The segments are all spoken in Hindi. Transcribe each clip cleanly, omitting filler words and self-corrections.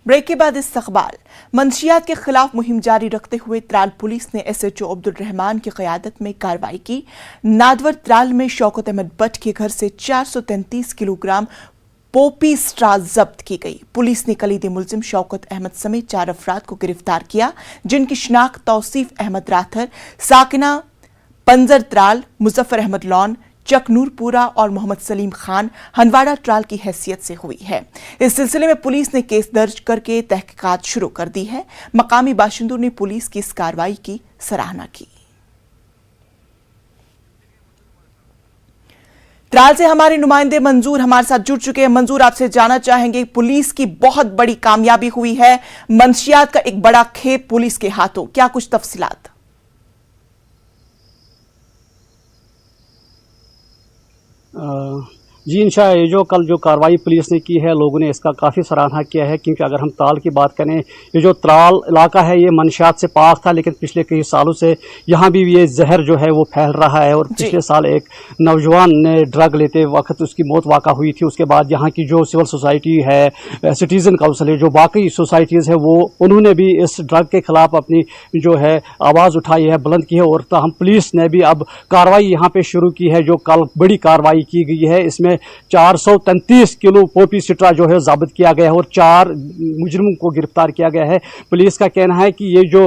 ब्रेक के बाद इस्तकबाल। मंशियात के खिलाफ मुहिम जारी रखते हुए त्राल पुलिस ने SHO अब्दुल रहमान की क़यादत में कार्रवाई की। नादवर त्राल में शौकत अहमद भट्ट के घर से 433 किलोग्राम पोपी स्ट्रा जब्त की गई। पुलिस ने कलीदी मुलजिम शौकत अहमद समेत 4 अफराद को गिरफ्तार किया, जिनकी शिनाख्त तौसीफ अहमद राथर, साकिना पंजर त्राल, मुजफ्फर अहमद लॉन, चकनूरपुरा और मोहम्मद सलीम खान हंदवाड़ा ट्राल की हैसियत से हुई है। इस सिलसिले में पुलिस ने केस दर्ज करके तहकीकात शुरू कर दी है। मकामी बाशिंदों ने पुलिस की इस कार्रवाई की सराहना की। त्राल से हमारे नुमाइंदे मंजूर हमारे साथ जुड़ चुके हैं। मंजूर, आपसे जानना चाहेंगे, पुलिस की बहुत बड़ी कामयाबी हुई है, मंशियात का एक बड़ा खेप पुलिस के हाथों, क्या कुछ तफसीलात? जी इंशाअल्लाह, ये जो कल जो कार्रवाई पुलिस ने की है, लोगों ने इसका काफ़ी सराहना किया है, क्योंकि अगर हम त्राल की बात करें, ये जो त्राल इलाका है ये मंशियात से पाक था, लेकिन पिछले कई सालों से यहाँ भी ये जहर जो है वो फैल रहा है। और पिछले साल एक नौजवान ने ड्रग लेते वक्त उसकी मौत वाक़ा हुई थी। उसके बाद यहाँ की जो सिविल सोसाइटी है, सिटीज़न काउंसिल है, जो बाकी सोसाइटीज़ है, वो उन्होंने भी इस ड्रग के ख़िलाफ़ अपनी जो है आवाज़ उठाई है, बुलंद की है। और हम पुलिस ने भी अब कार्रवाई यहाँ पर शुरू की है, जो कल बड़ी कार्रवाई की गई है। इसमें 433 किलो पोपी स्ट्रा जो है ज़ब्त किया गया है और 4 मुजरिमों को गिरफ्तार किया गया है। पुलिस का कहना है कि ये जो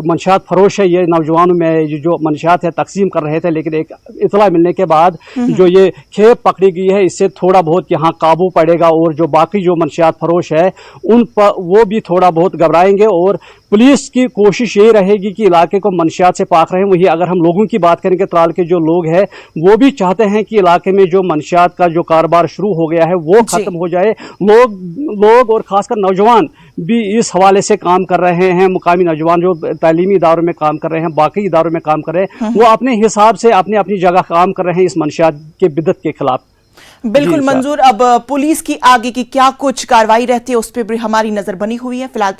मंशियात फरोश है, ये नौजवानों में ये जो मंशियात है तकसीम कर रहे थे, लेकिन एक इतला मिलने के बाद जो ये खेप पकड़ी गई है, इससे थोड़ा बहुत यहाँ काबू पड़ेगा और जो बाकी जो मंशियात फरोश है उन पर वो भी थोड़ा बहुत घबराएंगे। और पुलिस की कोशिश ये रहेगी कि इलाके को मंशियात से पाक रहे। वही अगर हम लोगों की बात करें कि त्राल के जो लोग हैं वो भी चाहते हैं कि इलाके में जो मंशियात का जो कारोबार शुरू हो गया है वो खत्म हो जाए। लोग और खासकर नौजवान भी इस हवाले से काम कर रहे हैं। मुकामी नौजवान जो तालीमी इदारों में काम कर रहे हैं, बाकी इदारों में काम कर रहे हैं, वो अपने हिसाब से अपनी अपनी जगह काम कर रहे हैं इस मंशियात के बिदत के खिलाफ। बिल्कुल मंजूर, अब पुलिस की आगे की क्या कुछ कार्रवाई रहती है उस पर भी हमारी नजर बनी हुई है। फिलहाल